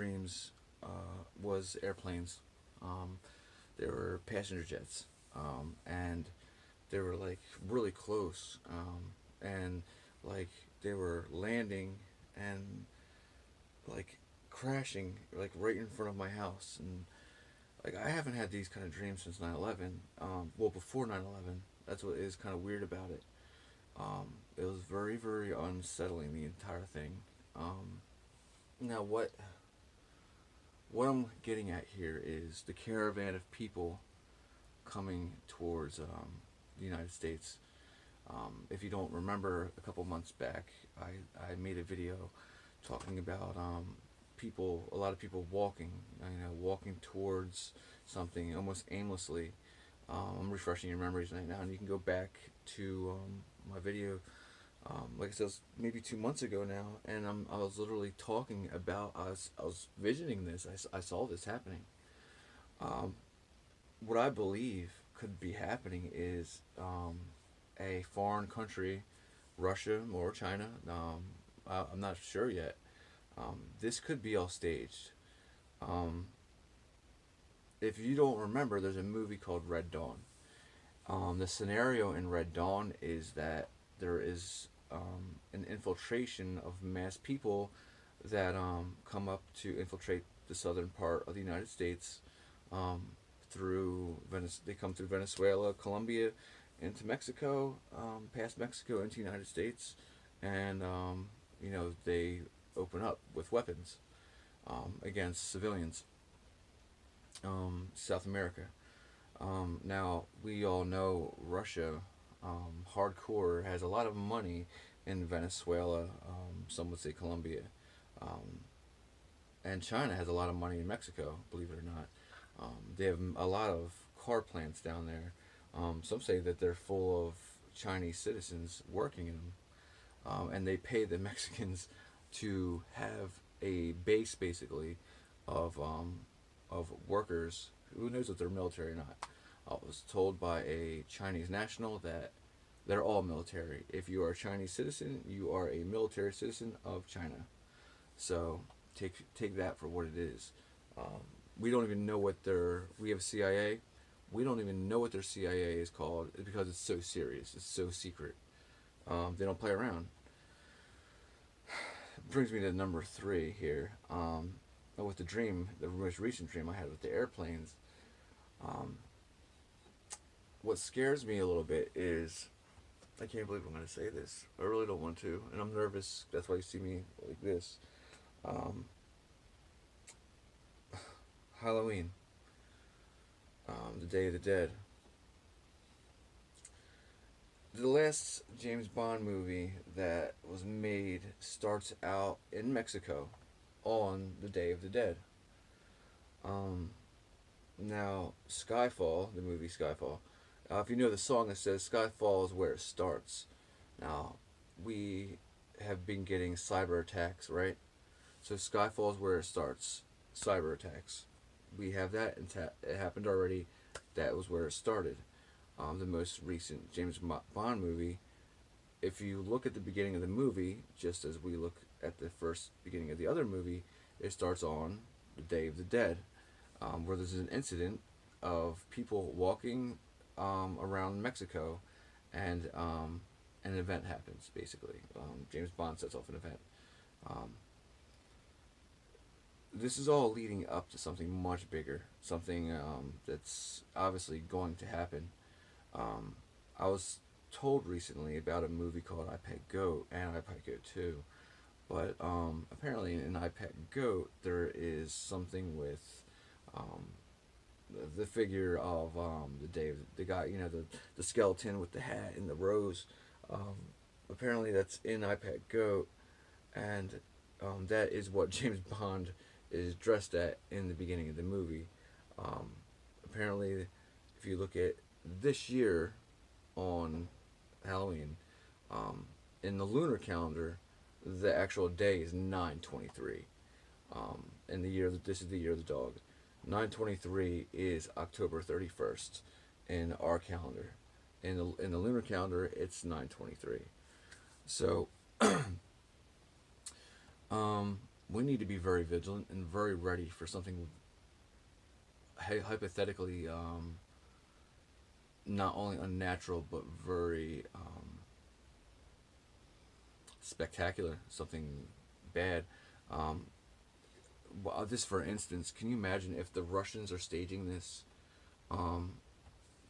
dreams was airplanes. Um, they were passenger jets, and they were like really close, and like they were landing and like crashing like right in front of my house. And like I haven't had these kind of dreams since 9/11. Well, before 9/11. That's what is kind of weird about it. It was very, very unsettling, the entire thing. Now, what I'm getting at here is the caravan of people coming towards the United States. If you don't remember, a couple months back, I made a video talking about a lot of people walking, walking towards something almost aimlessly. I'm refreshing your memories right now, and you can go back to my video. Like I said, it was maybe 2 months ago now, and I was literally talking about I was visioning this. I saw this happening. Um, what I believe could be happening is a foreign country, Russia or China. I'm not sure yet. This could be all staged. Um, if you don't remember, there's a movie called Red Dawn. The scenario in Red Dawn is that there is an infiltration of mass people that come up to infiltrate the southern part of the United States um, through They come through Venezuela, Colombia, into Mexico, past Mexico into the United States, and they open up with weapons against civilians. South America. Now we all know Russia, hardcore, has a lot of money in Venezuela. Some would say Colombia, um, and China has a lot of money in Mexico. Believe it or not, they have a lot of car plants down there. Some say that they're full of Chinese citizens working in them, and they pay the Mexicans to have a base basically of workers. Who knows if they're military or not? I was told by a Chinese national that they're all military. If you are a Chinese citizen, you are a military citizen of China. So take that for what it is. We don't even know what their we have CIA. We don't even know what their CIA is called because it's so serious. It's so secret. They don't play around. Brings me to number three here. With the most recent dream I had with the airplanes. Um, what scares me a little bit is I can't believe I'm going to say this. I really don't want to, and I'm nervous. That's why you see me like this. Um, Halloween, the Day of the Dead. The last James Bond movie that was made starts out in Mexico on the Day of the Dead. Um, Now, Skyfall, the movie Skyfall, if you know the song that says Skyfall is where it starts. Now, we have been getting cyber attacks, right? So Skyfall is where it starts. Cyber attacks. We have that. It happened already. That was where it started. The most recent James Bond movie. If you look at the beginning of the movie, just as we look at the first beginning of the other movie, it starts on the Day of the Dead, where there's an incident of people walking around Mexico, and an event happens. Basically, James Bond sets off an event. Um, this is all leading up to something much bigger, something that's obviously going to happen. Um, I was told recently about a movie called I Pet Goat and I Pet Goat 2, but apparently in I Pet Goat there is something with um, the figure of the Dave, the guy, the skeleton with the hat and the rose. Um, Apparently that's in I Pet Goat, and that is what James Bond is dressed at in the beginning of the movie. Um, Apparently, if you look at this year on Halloween, um, in the lunar calendar, the actual day is 9/23. In the year this is the year of the dog. 9/23 is October 31st in our calendar. In the lunar calendar, it's 9/23. So, um, we need to be very vigilant and very ready for something hypothetically not only unnatural but very spectacular, something bad. Um, this, for instance, can you imagine if the Russians are staging this? Um,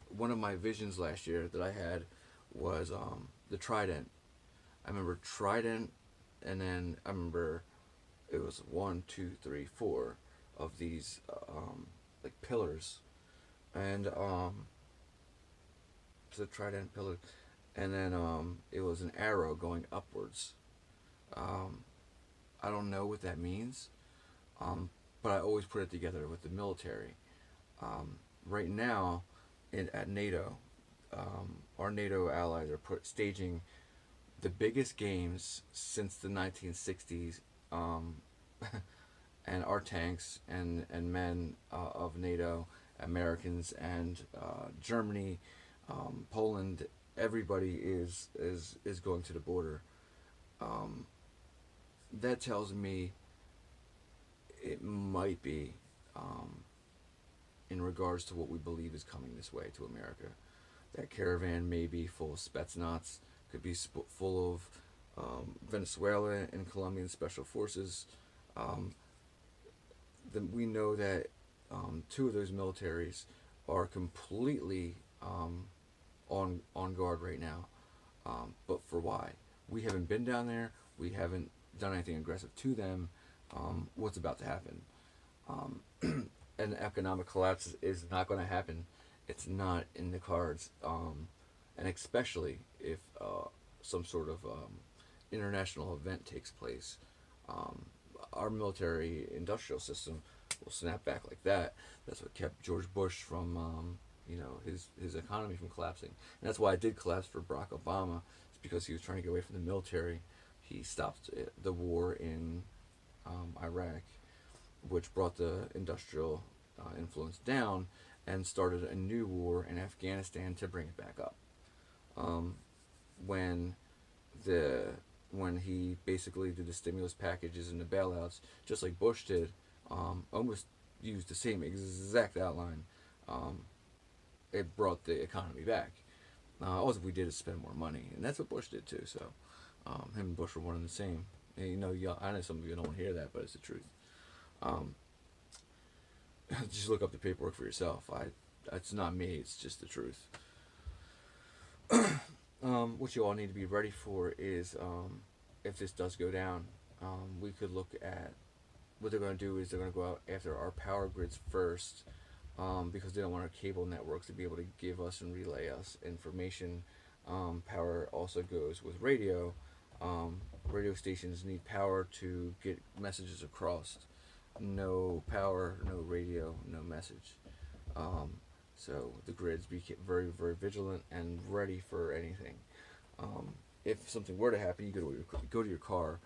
One of my visions last year that I had was the Trident. I remember Trident, and then I remember it was one, two, three, four of these like pillars, and the Trident pillar, and then it was an arrow going upwards. Um, I don't know what that means, um, but I always put it together with the military. Right now, at NATO, our NATO allies are staging the biggest games since the 1960s, um, and our tanks and men of NATO, Americans and Germany, Poland, everybody is going to the border. Um, that tells me it might be in regards to what we believe is coming this way to America. That caravan may be full of Spetsnaz, could be full of Venezuela and Colombian special forces. Um, we know that two of those militaries are completely on guard right now. But for why? We haven't been down there. We haven't done anything aggressive to them. What's about to happen? An economic collapse is not going to happen. It's not in the cards. And especially if some sort of international event takes place, um, our military industrial system will snap back like that. That's what kept George Bush from, his economy from collapsing. And that's why it did collapse for Barack Obama. It's because he was trying to get away from the military. He stopped the war in Iraq, which brought the industrial influence down and started a new war in Afghanistan to bring it back up. Um, when the when he basically did the stimulus packages and the bailouts, just like Bush did, almost used the same exact outline. Um, it brought the economy back. All we did is spend more money, and that's what Bush did too. So, him and Bush were one and the same. And, I know some of you don't want to hear that, but it's the truth. Um, just look up the paperwork for yourself. It's not me. It's just the truth. What you all need to be ready for is if this does go down, we could look at what they're going to do is they're going to go out after our power grids first, because they don't want our cable networks to be able to give us and relay us information. Power also goes with radio. Radio stations need power to get messages across. No power, no radio, no message. So the grids be very, very vigilant and ready for anything. If something were to happen, you go to your car.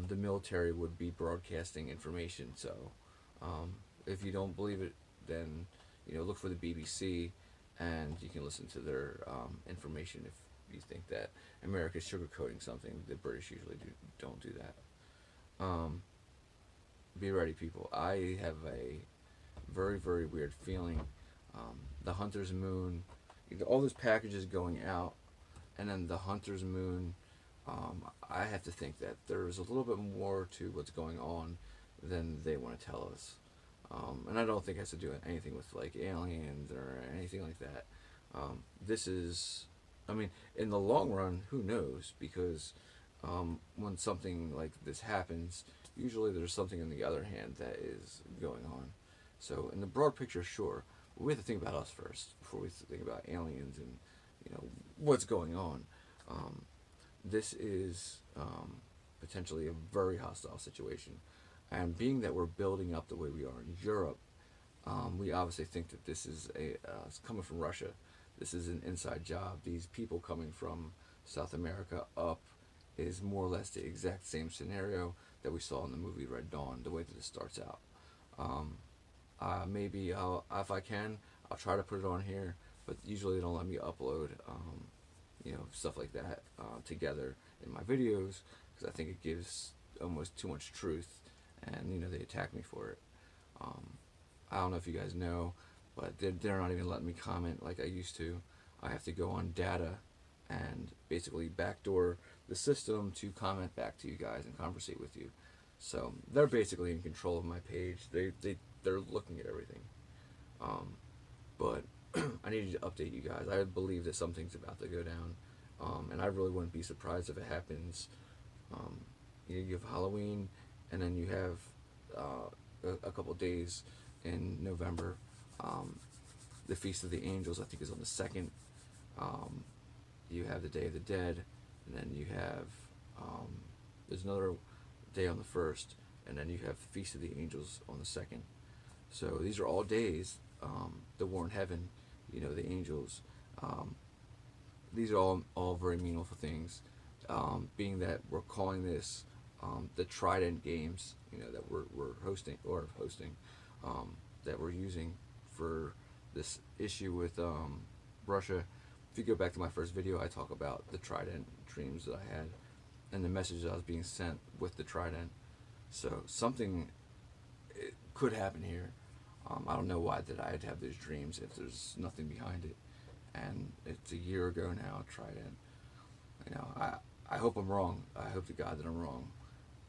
The military would be broadcasting information. So if you don't believe it, then look for the BBC, and you can listen to their information if you think that America's sugarcoating something. The British usually don't do that. Be ready, people. I have a very, very weird feeling. The Hunter's Moon, all those packages going out, and then the Hunter's Moon. I have to think that there's a little bit more to what's going on than they want to tell us. And I don't think it has to do anything with like aliens or anything like that. This is, I mean, in the long run, who knows? Because when something like this happens, usually there's something on the other hand that is going on. So in the broad picture, sure, but we have to think about us first before we think about aliens and what's going on. This is potentially a very hostile situation, and being that we're building up the way we are in Europe, we obviously think that this is it's coming from Russia. This is an inside job. These people coming from South America up is more or less the exact same scenario that we saw in the movie Red Dawn, the way that it starts out. Maybe if I can, I'll try to put it on here, but usually they don't let me upload, stuff like that together in my videos, because I think it gives almost too much truth and they attacked me for it. Um, I don't know if you guys know, but they're not even letting me comment like I used to. I have to go on data and basically backdoor the system to comment back to you guys and conversate with you. So they're basically in control of my page. They're looking at everything. Um, but I needed to update you guys. I believe that something's about to go down, and I really wouldn't be surprised if it happens. Um, you have Halloween, and then you have a couple days in November. Um, the Feast of the Angels, I think, is on the 2nd. Um, you have the Day of the Dead, and then you have there's another day on the 1st, and then you have the Feast of the Angels on the 2nd. So these are all days. The War in Heaven, the angels. Um, these are all very meaningful things. Being that we're calling this the Trident Games, that we're hosting, that we're using for this issue with Russia. If you go back to my first video, I talk about the Trident dreams that I had and the message that I was being sent with the Trident. So something it could happen here. I don't know why that I'd have those dreams if there's nothing behind it. And it's a year ago now, Trident. I hope I'm wrong. I hope to God that I'm wrong.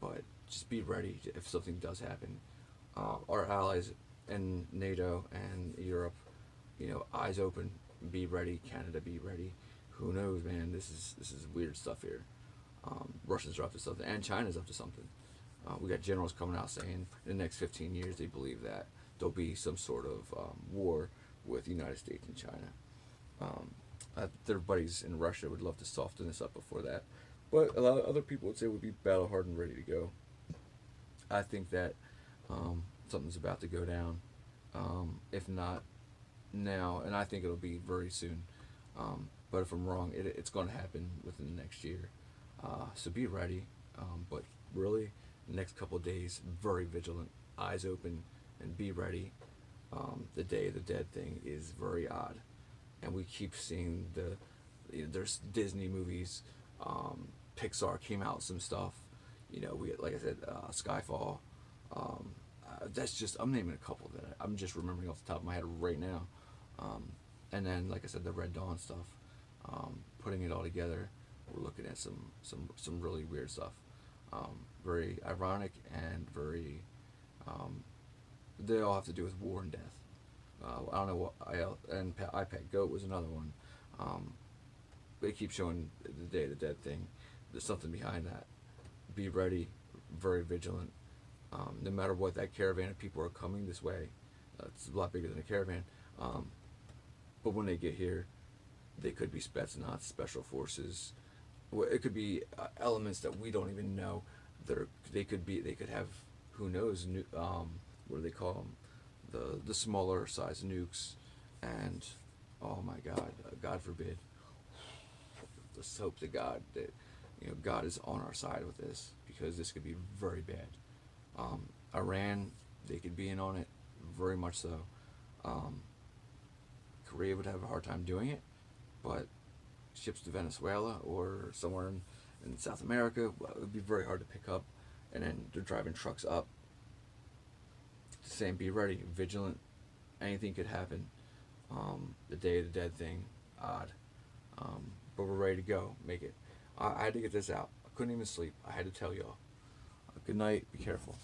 But just be ready if something does happen. Our allies in NATO and Europe, eyes open, be ready. Canada, be ready. Who knows, man? This is weird stuff here. Russians are up to something, and China's up to something. We got generals coming out saying in the next 15 years they believe that there'll be some sort of war with the United States and China. Their buddies in Russia would love to soften this up before that, but a lot of other people would say we'd be battle hardened, ready to go. I think that something's about to go down, if not now, and I think it'll be very soon. But if I'm wrong, it's going to happen within the next year. So be ready, but really, the next couple of days, very vigilant, eyes open, and be ready. The Day of the Dead thing is very odd, and we keep seeing there's Disney movies, Pixar came out with some stuff. We get, like I said, Skyfall. That's just, I'm naming a couple that I'm just remembering off the top of my head right now. And then, like I said, the Red Dawn stuff. Putting it all together, we're looking at some really weird stuff. Very ironic and very. They all have to do with war and death. I don't know what and iPad Goat was another one. They keep showing the Day of the Dead thing. There's something behind that. Be ready, very vigilant. No matter what, that caravan of people are coming this way. It's a lot bigger than a caravan. But when they get here, they could be Spetsnaz, special forces. It could be elements that we don't even know. They could have, who knows, what do they call them? The smaller size nukes, and oh my God, God forbid. Let's hope to God that God is on our side with this, because this could be very bad. Iran, they could be in on it, very much so. Korea would have a hard time doing it, but ships to Venezuela or somewhere in South America, well, it would be very hard to pick up, and then they're driving trucks up. Same, be ready, vigilant. Anything could happen. The Day of the Dead thing, odd. But we're ready to go. Make it. I had to get this out. I couldn't even sleep. I had to tell y'all. Good night. Be careful.